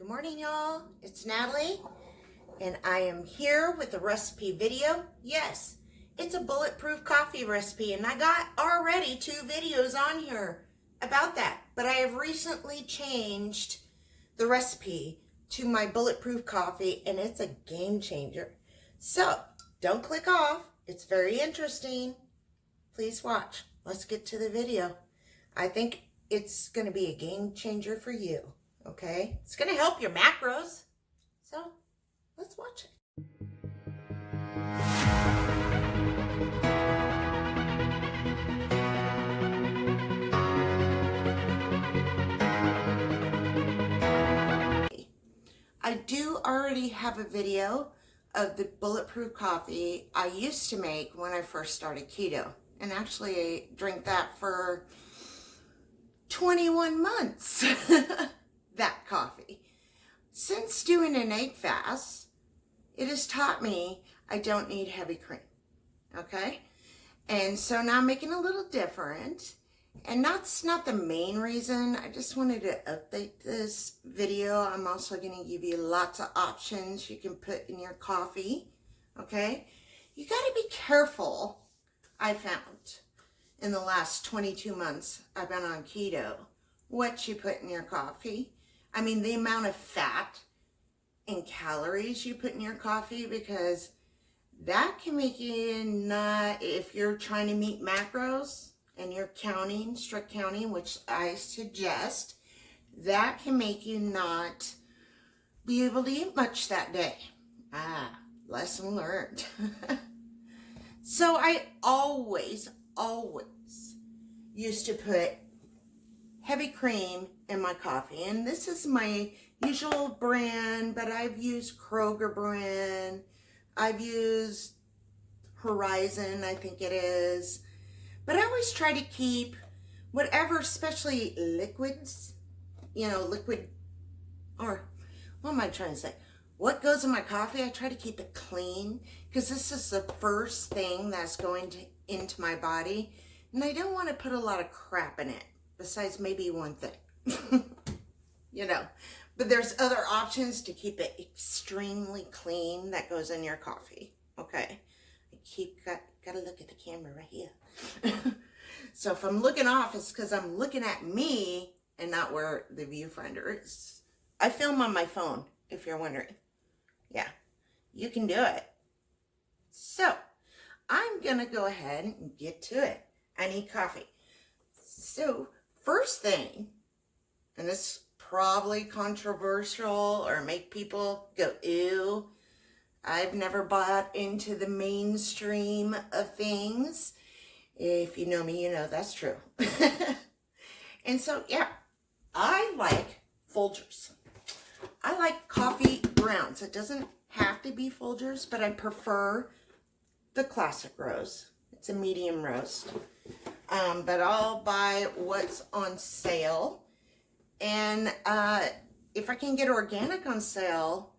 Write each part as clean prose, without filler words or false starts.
Good morning, y'all. It's Natalie, and I am here with a recipe video. Yes, it's a bulletproof coffee recipe, and I got already 2 videos on here about that, but I have recently changed the recipe to my bulletproof coffee, and it's a game changer. So, don't click off. It's very interesting. Please watch. Let's get to the video. I think it's going to be a game changer for you. Okay, it's going to help your macros. So let's watch it. I do already have a video of the bulletproof coffee I used to make when I first started keto. And actually I drank that for 21 months. That coffee. Since doing an egg fast, it has taught me I don't need heavy cream. Okay? And so now I'm making a little different. And that's not the main reason. I just wanted to update this video. I'm also going to give you lots of options you can put in your coffee. Okay? You got to be careful, I found, in the last 22 months I've been on keto, what you put in your coffee. I mean, the amount of fat and calories you put in your coffee, because that can make you not, if you're trying to meet macros and you're counting, strict counting, which I suggest, that can make you not be able to eat much that day. Lesson learned. So I always used to put heavy cream in my coffee, and this is my usual brand, but I've used Kroger brand, I've used Horizon, I think it is, but I always try to keep whatever, especially liquids, liquid, or what am I trying to say? What goes in my coffee, I try to keep it clean, because this is the first thing that's going into my body, and I don't want to put a lot of crap in it. Besides maybe one thing, but there's other options to keep it extremely clean that goes in your coffee. Okay, I gotta look at the camera right here. So if I'm looking off, it's because I'm looking at me and not where the viewfinder is. I film on my phone, if you're wondering. Yeah, you can do it. So I'm gonna go ahead and get to it. I need coffee. So first thing, and this is probably controversial or make people go, ew, I've never bought into the mainstream of things. If you know me, you know that's true. And so, yeah, I like Folgers. I like coffee grounds. It doesn't have to be Folgers, but I prefer the classic roast. It's a medium roast. But I'll buy what's on sale. And if I can get organic on sale,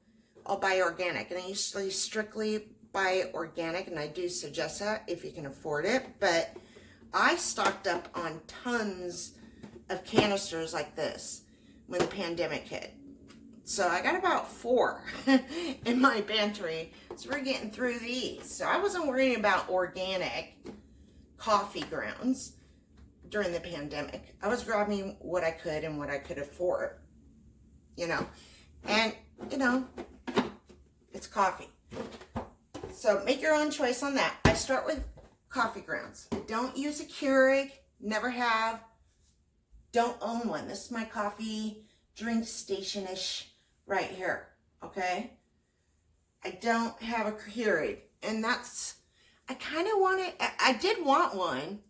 I'll buy organic. And I usually strictly buy organic, and I do suggest that if you can afford it. But I stocked up on tons of canisters like this when the pandemic hit. So I got about 4 in my pantry. So we're getting through these. So I wasn't worrying about organic coffee grounds during the pandemic. I was grabbing what I could and what I could afford, and it's coffee. So make your own choice on that. I start with coffee grounds. I don't use a Keurig, never have, don't own one. This is my coffee drink station-ish right here, okay? I don't have a Keurig, and that's, I kind of wanted, I did want one,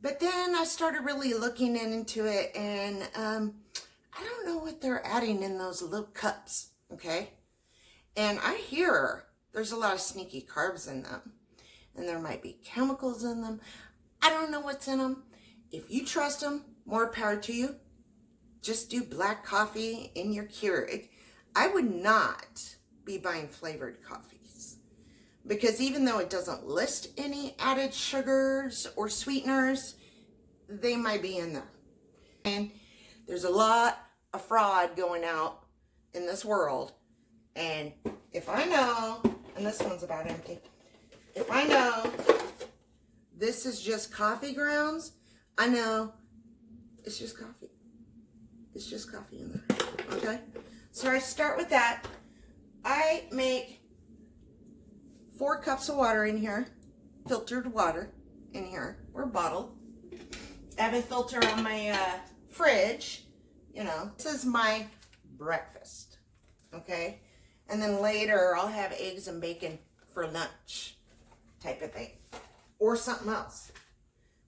but then I started really looking into it, and I don't know what they're adding in those little cups, okay? And I hear there's a lot of sneaky carbs in them, and there might be chemicals in them. I don't know what's in them. If you trust them, more power to you. Just do black coffee in your Keurig. I would not be buying flavored coffees, because even though it doesn't list any added sugars or sweeteners, they might be in there. And there's a lot of fraud going out in this world. And if I know, and this one's about empty, if I know this is just coffee grounds, I know it's just coffee. It's just coffee in there, okay? So I start with that. I make 4 cups of water in here, filtered water in here, or bottled. I have a filter on my fridge, you know. This is my breakfast, okay? And then later I'll have eggs and bacon for lunch type of thing, or something else.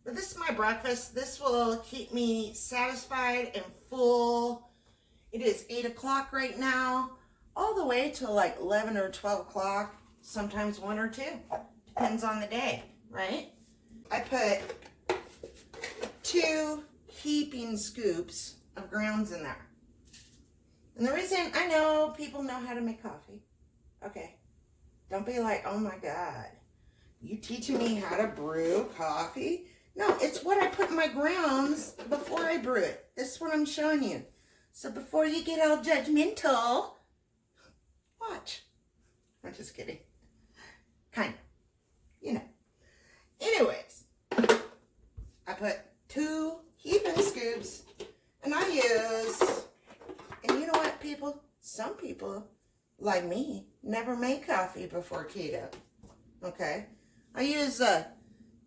But this is my breakfast. This will keep me satisfied and full. It is 8 o'clock right now, all the way till like 11 or 12 o'clock, sometimes 1 or 2. Depends on the day, right? I put 2 heaping scoops of grounds in there. And the reason, I know people know how to make coffee. Okay. Don't be like, oh my God, you teaching me how to brew coffee? No, it's what I put in my grounds before I brew it. This is what I'm showing you. So before you get all judgmental, watch. I'm just kidding. Kind of. You know. Anyways, I put 2 heaping scoops, and I use, and you know what, people? Some people, like me, never made coffee before keto. Okay? I use a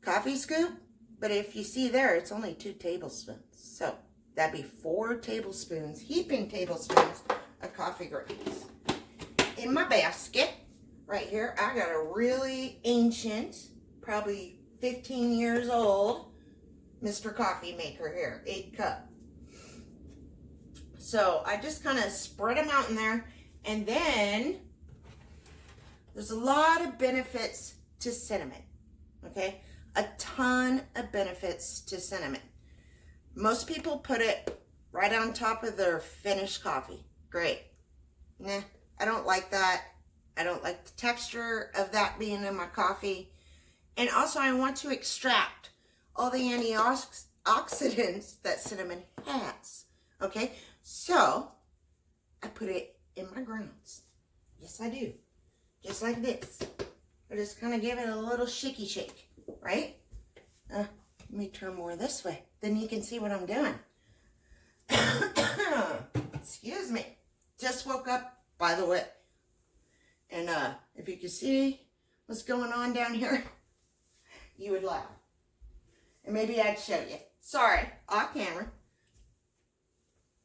coffee scoop, but if you see there, it's only 2 tablespoons. So that'd be 4 tablespoons, heaping tablespoons of coffee grounds. In my basket, right here, I got a really ancient, probably 15 years old, Mr. Coffee Maker here, 8 cup. So I just kind of spread them out in there, and then there's a lot of benefits to cinnamon, okay? A ton of benefits to cinnamon. Most people put it right on top of their finished coffee. Great. Nah, I don't like that. I don't like the texture of that being in my coffee. And also I want to extract all the antioxidants that cinnamon has. Okay, so I put it in my grounds. Yes, I do. Just like this. I just kind of give it a little shaky shake, right? Let me turn more this way. Then you can see what I'm doing. Excuse me. Just woke up, by the way. And if you could see what's going on down here, you would laugh. And maybe I'd show you. Sorry, off camera.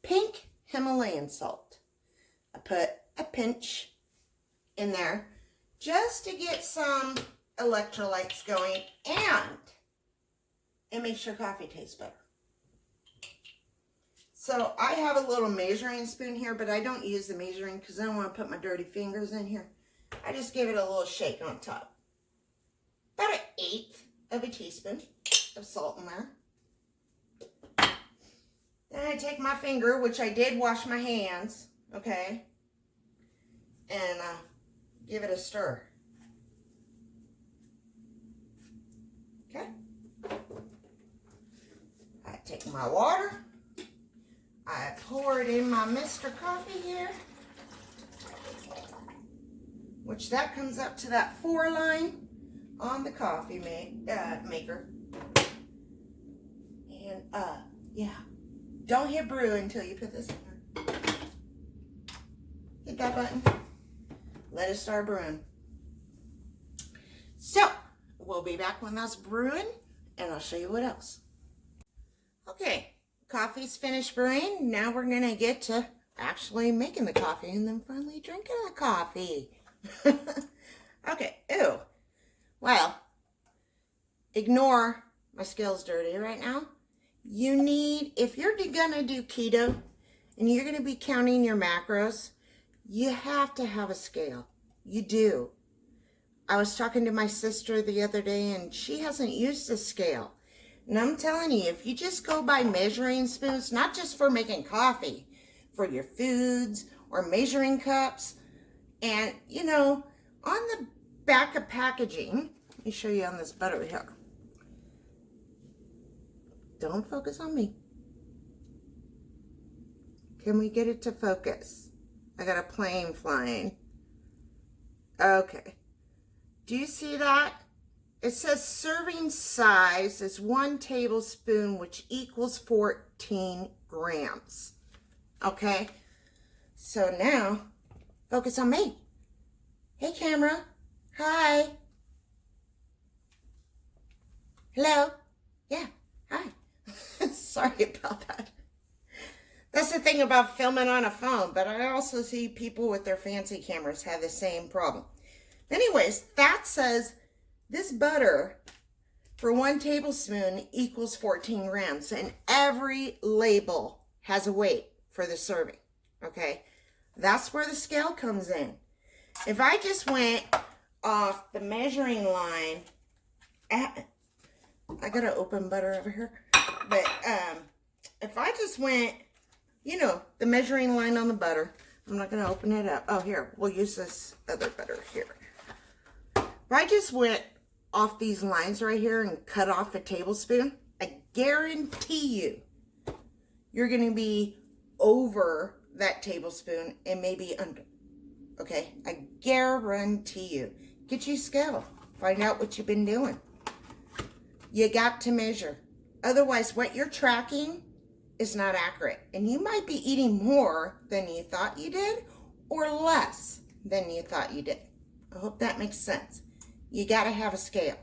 Pink Himalayan salt. I put a pinch in there just to get some electrolytes going, and it makes your coffee taste better. So I have a little measuring spoon here, but I don't use the measuring because I don't want to put my dirty fingers in here. I just give it a little shake on top. About 1/8 of a teaspoon of salt in there. Then I take my finger, which I did wash my hands, okay, and give it a stir. Okay. I take my water. I pour it in my Mr. Coffee here, which that comes up to that 4 line on the coffee maker. And yeah, don't hit brew until you put this in there. Hit that button. Let it start brewing. So we'll be back when that's brewing, and I'll show you what else. Okay, coffee's finished brewing. Now we're gonna get to actually making the coffee and then finally drinking the coffee. Okay, ew. Well, ignore my scales dirty right now. You need, if you're gonna do keto and you're gonna be counting your macros, you have to have a scale. You do. I was talking to my sister the other day and she hasn't used a scale. And I'm telling you, if you just go by measuring spoons, not just for making coffee, for your foods or measuring cups, and you know, on the back of packaging, let me show you on this butter here. Don't focus on me. Can we get it to focus? I got a plane flying. Okay. Do you see that? It says serving size is 1 tablespoon, which equals 14 grams. Okay? So now, focus on me. Hey, camera. Hi. Hello? Yeah. Hi. Sorry about that. That's the thing about filming on a phone, but I also see people with their fancy cameras have the same problem. Anyways, that says this butter for 1 tablespoon equals 14 grams, and every label has a weight for the serving, okay? That's where the scale comes in. If I just went off the measuring line, I got an open butter over here, but if I just went, you know, the measuring line on the butter, I'm not going to open it up. Oh, here, we'll use this other butter here. If I just went off these lines right here and cut off a tablespoon, I guarantee you're going to be over that tablespoon and maybe under. Okay? I guarantee you. Get you a scale. Find out what you've been doing. You got to measure. Otherwise, what you're tracking is not accurate. And you might be eating more than you thought you did or less than you thought you did. I hope that makes sense. You got to have a scale.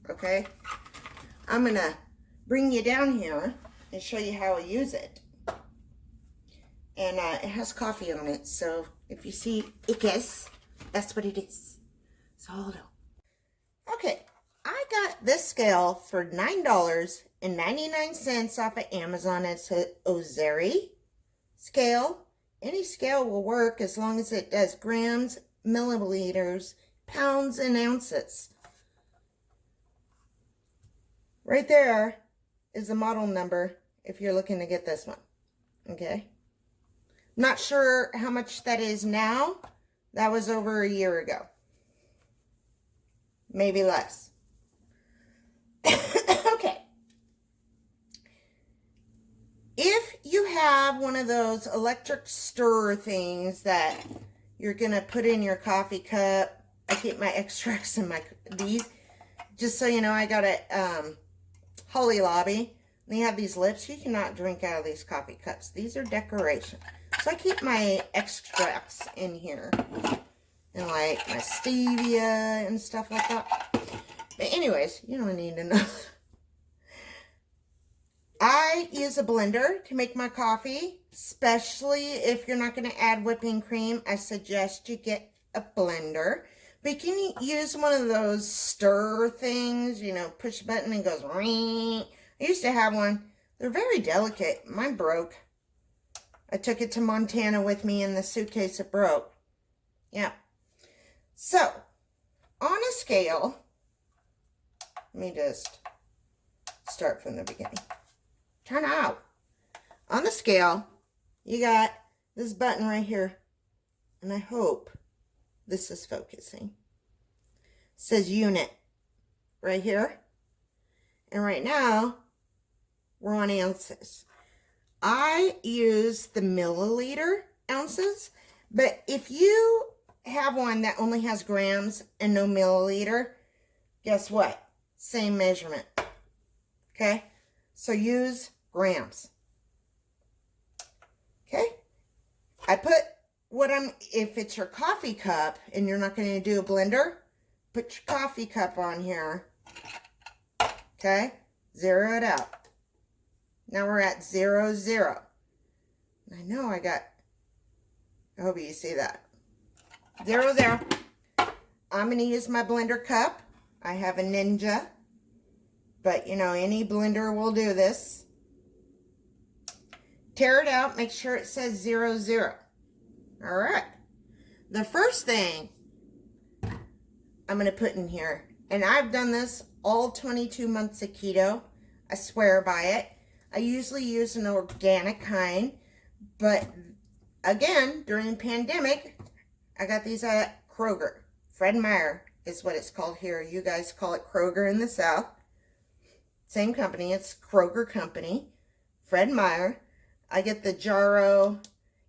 Okay? I'm going to bring you down here and show you how I use it. And it has coffee on it. So if you see ickes, that's what it is. So hold on. Okay. I got this scale for $9.99 off of Amazon. It's a Ozeri scale. Any scale will work as long as it does grams, milliliters, pounds, and ounces. Right there is the model number if you're looking to get this one. Okay? Not sure how much that is now. That was over a year ago. Maybe less. Okay. If you have one of those electric stirrer things that you're going to put in your coffee cup, I keep my extracts in these. Just so you know, I got a Holly Lobby. They have these lips. You cannot drink out of these coffee cups. These are decoration. So I keep my extracts in here. And like my stevia and stuff like that. But anyways, you don't need to know. I use a blender to make my coffee. Especially if you're not going to add whipping cream. I suggest you get a blender. But can you use one of those stir things? You know, push a button and it goes ring. I used to have one. They're very delicate. Mine broke. I took it to Montana with me in the suitcase. It broke. Yeah. So, on a scale, let me just start from the beginning. Turn out. On the scale, you got this button right here. And I hope this is focusing. It says unit right here. And right now, we're on ounces. I use the milliliter ounces, but if you have one that only has grams and no milliliter, guess what? Same measurement. Okay? So use grams. Okay? I put if it's your coffee cup and you're not going to do a blender, put your coffee cup on here. Okay? Zero it out. Now we're at 0, 0. I know I hope you see that. 0, 0. I'm going to use my blender cup. I have a Ninja. But, you know, any blender will do this. Tear it out. Make sure it says 0, 0. All right. The first thing I'm going to put in here, and I've done this all 22 months of keto. I swear by it. I usually use an organic kind, but again, during the pandemic, I got these at Kroger. Fred Meyer is what it's called here. You guys call it Kroger in the South. Same company. It's Kroger Company. Fred Meyer. I get the Jarro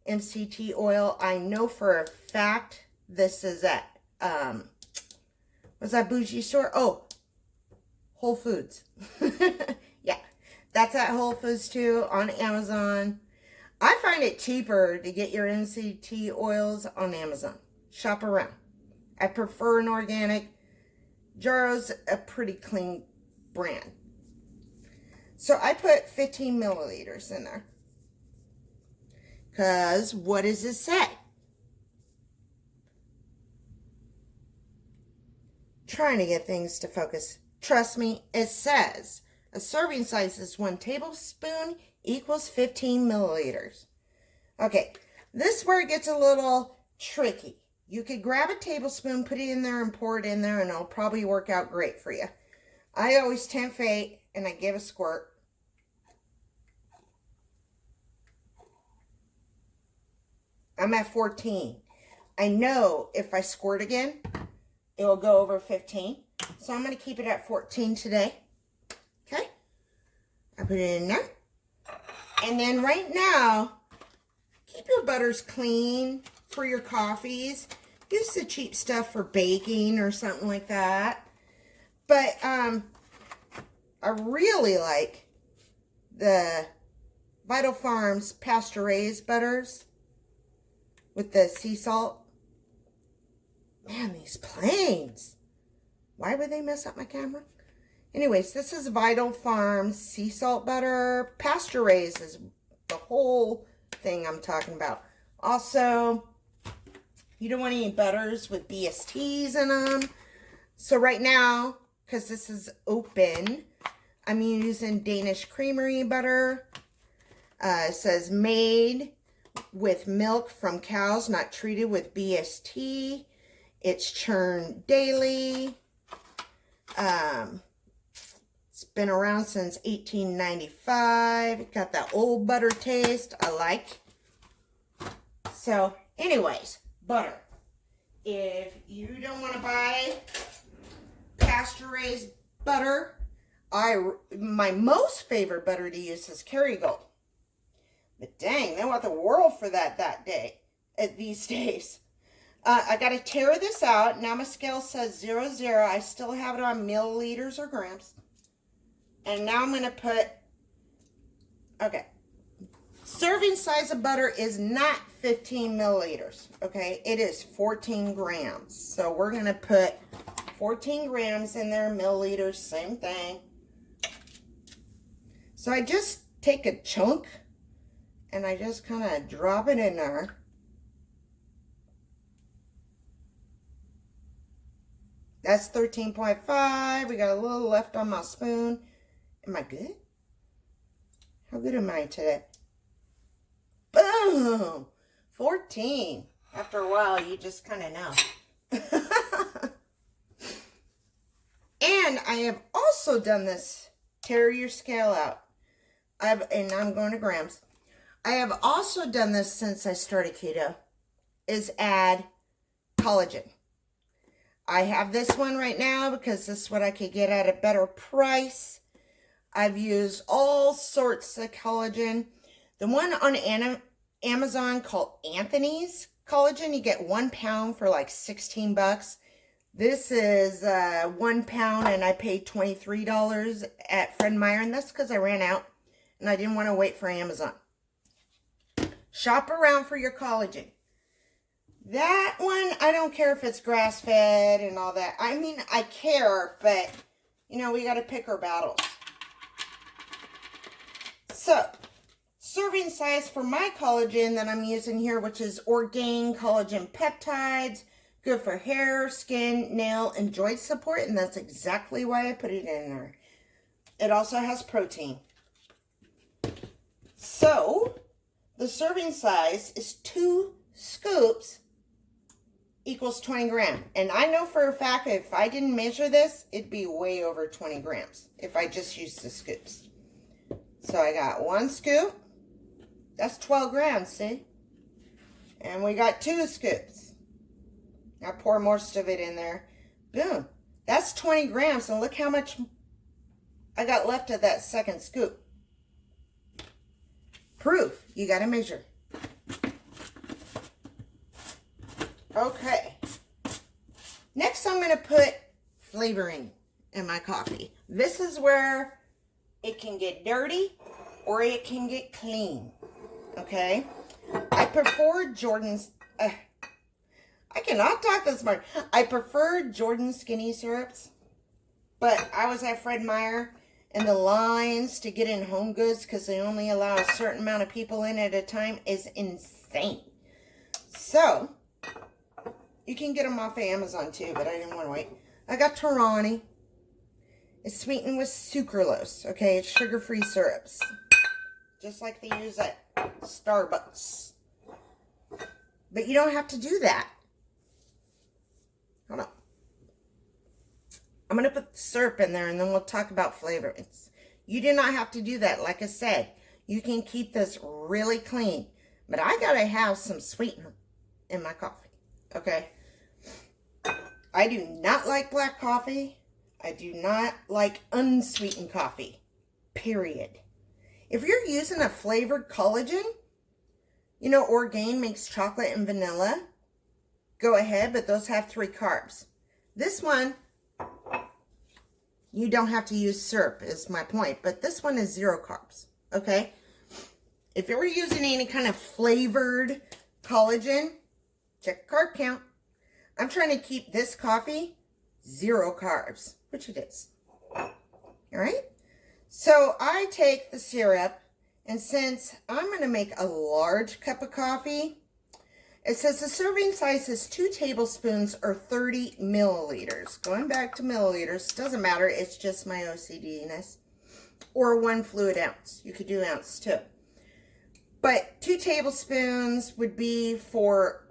MCT oil. I know for a fact this is at, was that bougie store? Oh, Whole Foods. Yeah, that's at Whole Foods too, on Amazon. I find it cheaper to get your MCT oils on Amazon. Shop around. I prefer an organic. Jarrow's a pretty clean brand. So I put 15 milliliters in there. Because what does it say? Trying to get things to focus. Trust me, it says a serving size is 1 tablespoon equals 15 milliliters. Okay, this is where it gets a little tricky. You could grab a tablespoon, put it in there, and pour it in there, and it'll probably work out great for you. I always tempt fate, and I give a squirt. I'm at 14. I know if I squirt again, it will go over 15. So I'm going to keep it at 14 today. Okay? I put it in there. And then right now, keep your butters clean for your coffees. Use the cheap stuff for baking or something like that. But I really like the Vital Farms pasture-raised butters with the sea salt. Man, these planes. Why would they mess up my camera? Anyways, this is Vital Farms sea salt butter. Pasture-raised is the whole thing I'm talking about. Also, you don't want any butters with BSTs in them. So right now, because this is open, I'm using Danish Creamery butter. It says made with milk from cows not treated with BST. It's churned daily. It's been around since 1895. It got that old butter taste I like. So, anyways, butter. If you don't want to buy pasture-raised butter, my most favorite butter to use is Kerrygold. But dang, they want the world for that day, these days. I got to tear this out. Now my scale says 0, 0. I still have it on milliliters or grams. And now I'm going to put, okay, serving size of butter is not 15 milliliters, okay? It is 14 grams. So we're going to put 14 grams in there, milliliters, same thing. So I just take a chunk and I just kind of drop it in there. That's 13.5. We got a little left on my spoon. Am I good? How good am I today? Boom! 14. After a while, you just kind of know. And I have also done this. Tear your scale out. And I'm going to grams. I have also done this since I started keto. Is add collagen. I have this one right now because this is what I could get at a better price. I've used all sorts of collagen. The one on Amazon called Anthony's collagen, you get 1 pound for like 16 bucks. This is 1 pound and I paid $23 at Fred Meyer, and that's because I ran out and I didn't want to wait for Amazon. Shop around for your collagen. That one, I don't care if it's grass-fed and all that. I mean, I care, but, you know, we got to pick our battles. So, serving size for my collagen that I'm using here, which is Orgain Collagen Peptides. Good for hair, skin, nail, and joint support, and that's exactly why I put it in there. It also has protein. So, the serving size is 2 scoops equals 20 grams. And I know for a fact that if I didn't measure this, it'd be way over 20 grams if I just used the scoops. So I got 1 scoop. That's 12 grams, see? And we got 2 scoops. I pour most of it in there. Boom. That's 20 grams. And look how much I got left of that second scoop. Proof. You got to measure. Okay. Next, I'm going to put flavoring in my coffee. This is where it can get dirty or it can get clean. Okay? I prefer Jordan's... I cannot talk this much. I prefer Jordan skinny syrups. But I was at Fred Meyer, and the lines to get in Home Goods, because they only allow a certain amount of people in at a time, is insane. So, you can get them off of Amazon too, but I didn't want to wait. I got Torani. It's sweetened with sucralose. Okay, it's sugar-free syrups. Just like they use at Starbucks. But you don't have to do that. Hold on. I'm going to put the syrup in there and then we'll talk about flavorings. You do not have to do that. Like I said, you can keep this really clean. But I got to have some sweetener in my coffee. Okay? I do not like black coffee. I do not like unsweetened coffee. Period. If you're using a flavored collagen, you know, Orgain makes chocolate and vanilla. Go ahead, but those have 3 carbs. This one, you don't have to use syrup, is my point. But this one is 0 carbs, okay? If you're using any kind of flavored collagen, check carb count. I'm trying to keep this coffee 0 carbs, which it is. All right? So I take the syrup, and since I'm going to make a large cup of coffee, it says the serving size is 2 tablespoons or 30 milliliters. Going back to milliliters, doesn't matter. It's just my OCD-ness. Or 1 fluid ounce. You could do ounce too. But 2 tablespoons would be for,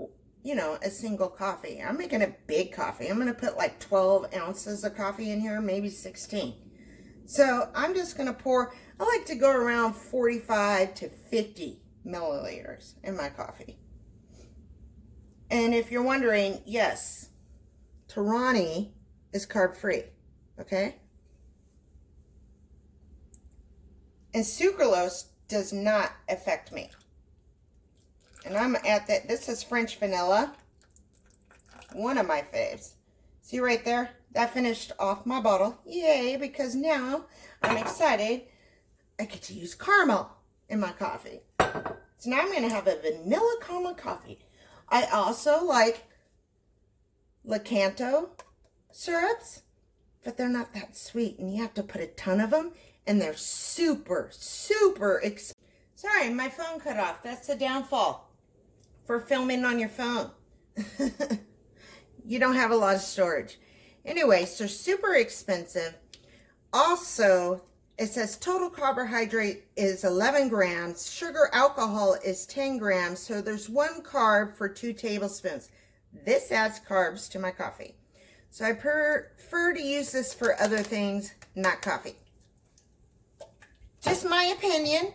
you know, a single coffee. I'm making a big coffee. I'm going to put like 12 ounces of coffee in here, maybe 16. So I'm just going to pour, I like to go around 45 to 50 milliliters in my coffee. And if you're wondering, yes, Torani is carb-free, okay? And sucralose does not affect me. And I'm at that, this is French vanilla, one of my faves. See right there? That finished off my bottle. Yay, because now I'm excited. I get to use caramel in my coffee. So now I'm going to have a vanilla caramel coffee. I also like Lakanto syrups, but they're not that sweet, and you have to put a ton of them, and they're super, super expensive. Sorry, my phone cut off. That's the downfall for filming on your phone. You don't have a lot of storage. Anyway, so super expensive. Also, it says total carbohydrate is 11 grams. Sugar alcohol is 10 grams. So there's 1 carb for 2 tablespoons. This adds carbs to my coffee. So I prefer to use this for other things, not coffee. Just my opinion.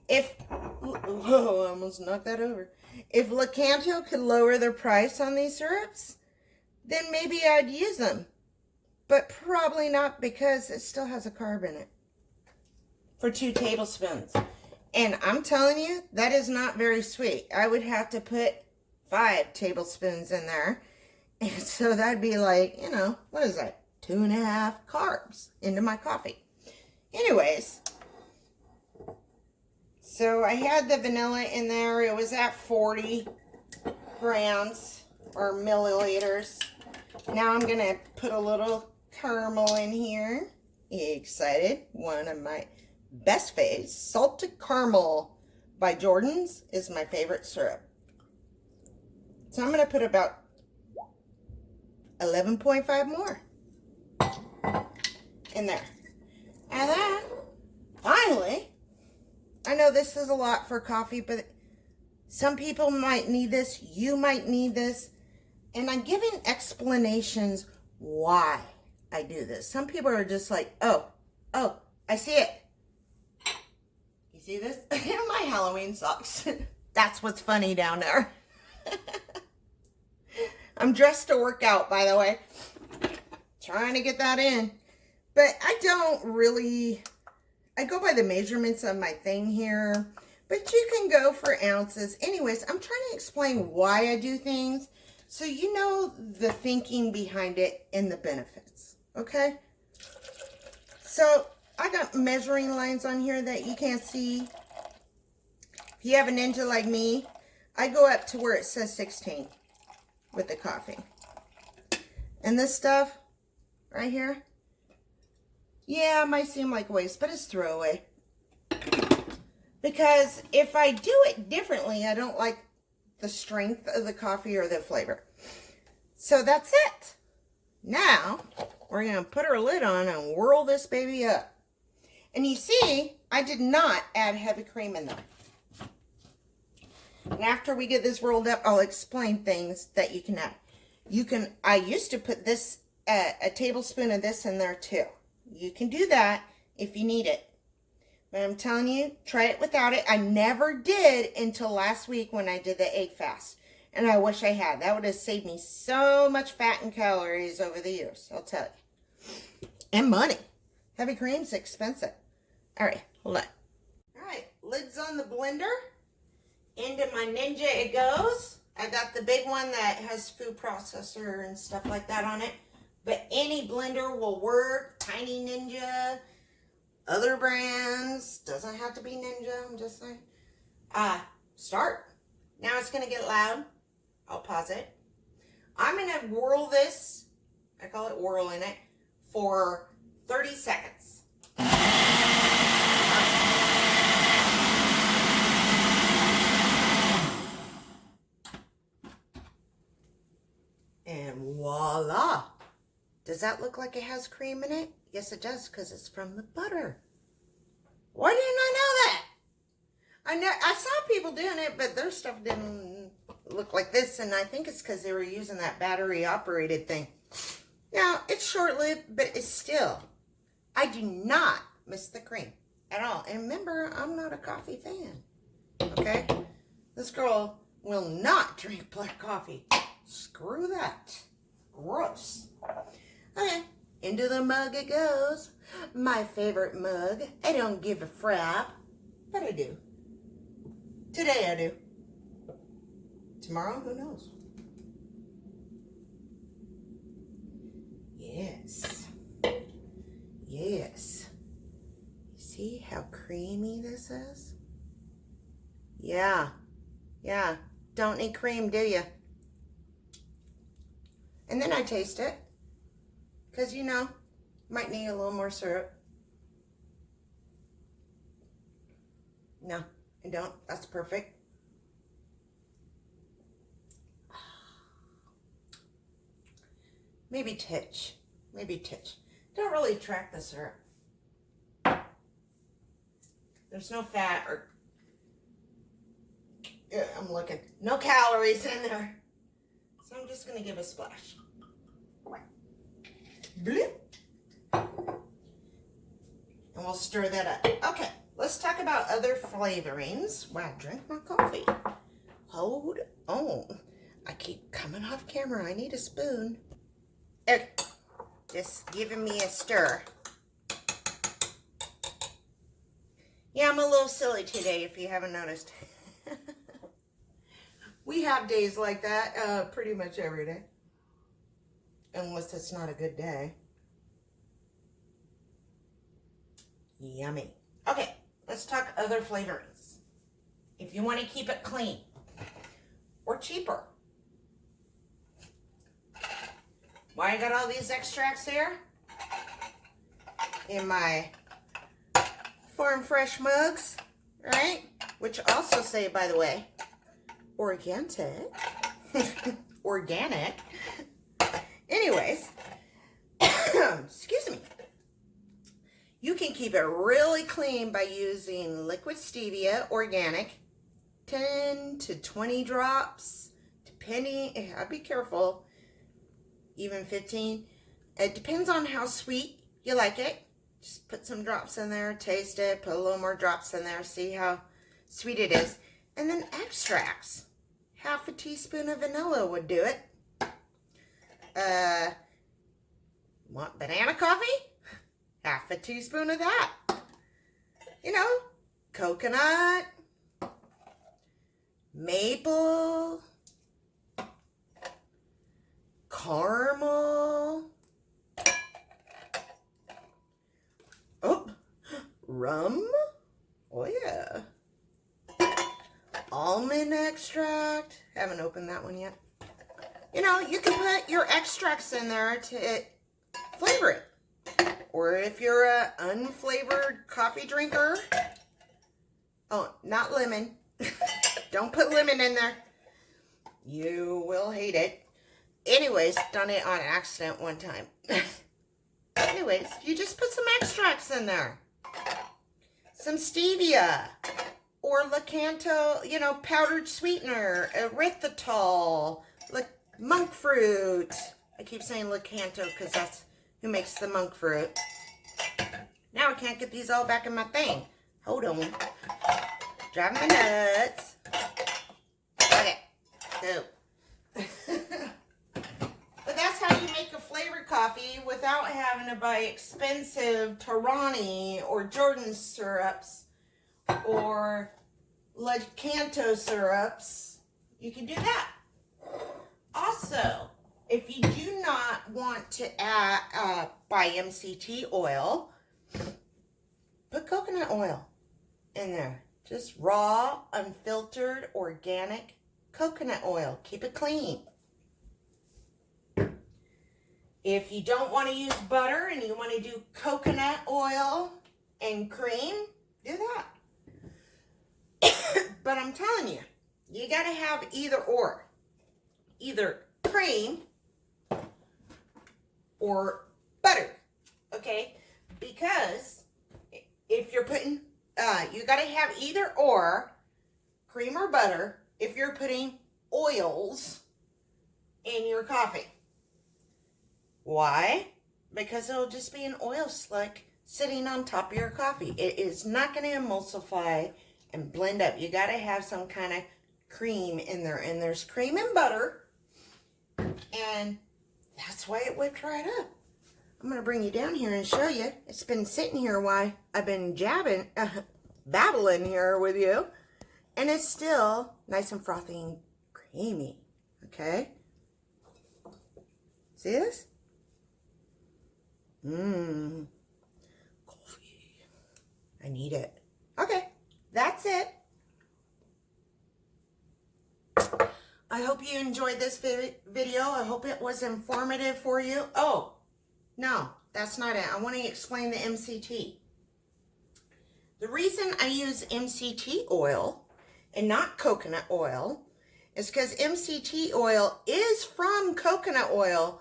If, oh, I almost knocked that over. If Lakanto could lower their price on these syrups, then maybe I'd use them. But probably not, because it still has a carb in it. For 2 tablespoons. And I'm telling you, that is not very sweet. I would have to put 5 tablespoons in there. And so that'd be like, you know, what is that? 2.5 carbs into my coffee. Anyways. So I had the vanilla in there. It was at 40 grams or milliliters. Now I'm going to put a little caramel in here. Excited. One of my best faves. Salted caramel by Jordan's is my favorite syrup. So I'm going to put about 11.5 more in there. And then, finally, I know this is a lot for coffee, but some people might need this. You might need this. And I'm giving explanations why I do this. Some people are just like, oh, I see it. You see this? My Halloween socks. That's what's funny down there. I'm dressed to work out, by the way. Trying to get that in. But I don't really, I go by the measurements of my thing here. But you can go for ounces. Anyways, I'm trying to explain why I do things. So you know the thinking behind it and the benefits, okay? So I got measuring lines on here that you can't see. If you have a Ninja like me, I go up to where it says 16 with the coffee. And this stuff right here, yeah, it might seem like waste, but it's throwaway. Because if I do it differently, I don't like the strength of the coffee or the flavor. So that's it. Now, we're going to put our lid on and whirl this baby up. And you see, I did not add heavy cream in there. And after we get this rolled up, I'll explain things that you can add. I used to put this, a tablespoon of this in there too. You can do that if you need it. But I'm telling you, try it without it. I never did until last week when I did the egg fast. And I wish I had. That would have saved me so much fat and calories over the years, I'll tell you. And money. Heavy cream's expensive. All right, hold on. All right, lid's on the blender. Into my Ninja it goes. I got the big one that has food processor and stuff like that on it. But any blender will work. Tiny Ninja, other brands. Doesn't have to be Ninja, I'm just saying. Start. Now it's going to get loud. I'll pause it. I'm going to whirl this, I call it whirling it, for 30 seconds. And voila. Does that look like it has cream in it? Yes, it does, because it's from the butter. Why didn't I know that? I saw people doing it, but their stuff didn't look like this, and I think it's because they were using that battery-operated thing. Now, it's short-lived, but it's still, I do not miss the cream at all. And remember, I'm not a coffee fan, okay? This girl will not drink black coffee. Screw that. Gross. Okay, into the mug it goes. My favorite mug. I don't give a frap, but I do. Today I do. Tomorrow, who knows? Yes. Yes. See how creamy this is? Yeah. Yeah. Don't need cream, do you? And then I taste it. Because, you know, might need a little more syrup. No, I don't. That's perfect. Maybe titch. Maybe titch. Don't really track the syrup. There's no fat or... Yeah, I'm looking. No calories in there. So I'm just going to give a splash. Bloop. And we'll stir that up. Okay, let's talk about other flavorings. Wow, drink my coffee. Hold on. I keep coming off camera. I need a spoon. Okay, just giving me a stir. Yeah, I'm a little silly today, if you haven't noticed. We have days like that pretty much every day. Unless it's not a good day. Yummy. Okay, let's talk other flavorings. If you want to keep it clean or cheaper. Why I got all these extracts here? In my Farm Fresh mugs, right? Which also say, by the way, organic. Organic. Anyways, excuse me. You can keep it really clean by using liquid stevia, organic, 10 to 20 drops, depending, I'd be careful, even 15. It depends on how sweet you like it. Just put some drops in there, taste it, put a little more drops in there, see how sweet it is. And then extracts. Half a teaspoon of vanilla would do it. Want banana coffee? Half a teaspoon of that. You know, coconut, maple, caramel. Oh, rum. Oh yeah. Almond extract. Haven't opened that one yet. You know, you can put your extracts in there to flavor it. Or if you're a unflavored coffee drinker. Oh, not lemon. Don't put lemon in there. You will hate it. Anyways, done it on accident one time. Anyways, you just put some extracts in there. Some stevia. Or Lakanto, you know, powdered sweetener. Erythritol. Monk fruit. I keep saying Lakanto because that's who makes the monk fruit. Now I can't get these all back in my thing. Hold on. Driving me nuts. Okay. So. But that's how you make a flavored coffee without having to buy expensive Tarani or Jordan syrups or Lakanto syrups. You can do that. Also, if you do not want to buy MCT oil, put coconut oil in there. Just raw, unfiltered, organic coconut oil. Keep it clean. If you don't want to use butter and you want to do coconut oil and cream, do that. But I'm telling you, you got to have either or. Either cream or butter, okay? Because if you're putting, you got to have either or, cream or butter, if you're putting oils in your coffee. Why? Because it'll just be an oil slick sitting on top of your coffee. It is not going to emulsify and blend up. You got to have some kind of cream in there. And there's cream and butter. And that's why it whipped right up. I'm going to bring you down here and show you. It's been sitting here while I've been babbling here with you. And it's still nice and frothy and creamy. Okay? See this? Coffee. I need it. Okay, that's it. I hope you enjoyed this video. I hope it was informative for you. Oh, no, that's not it. I want to explain the MCT. The reason I use MCT oil and not coconut oil is because MCT oil is from coconut oil,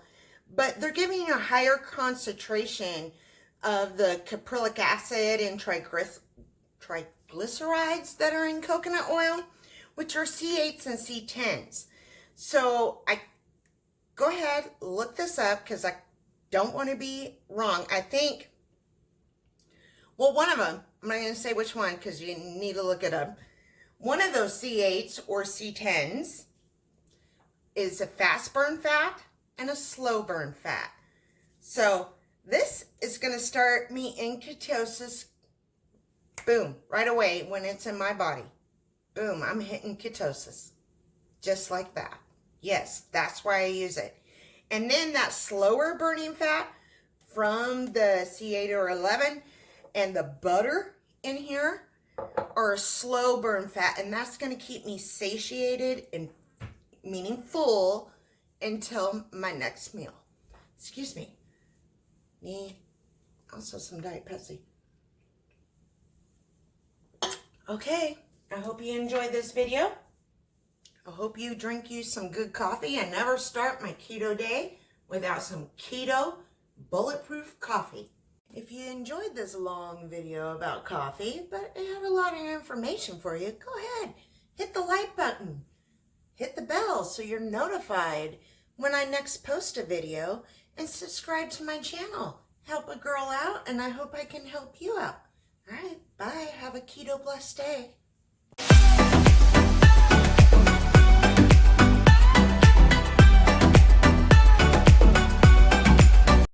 but they're giving you a higher concentration of the caprylic acid and triglycerides that are in coconut oil, which are C8s and C10s. So I go ahead, look this up because I don't want to be wrong. I think, well, one of them, I'm not going to say which one because you need to look it up. One of those C8s or C10s is a fast burn fat and a slow burn fat. So this is going to start me in ketosis, boom, right away when it's in my body. Boom, I'm hitting ketosis. Just like that. Yes, that's why I use it. And then that slower burning fat from the C8 or 11 and the butter in here are a slow burn fat. And that's going to keep me satiated and meaning full until my next meal. Excuse me. Need also some Diet Pepsi. Okay. I hope you enjoyed this video. I hope you drink you some good coffee and never start my keto day without some keto bulletproof coffee. If you enjoyed this long video about coffee, but it had a lot of information for you, go ahead, hit the like button, hit the bell so you're notified when I next post a video, and subscribe to my channel. Help a girl out, and I hope I can help you out. All right, bye. Have a keto blessed day.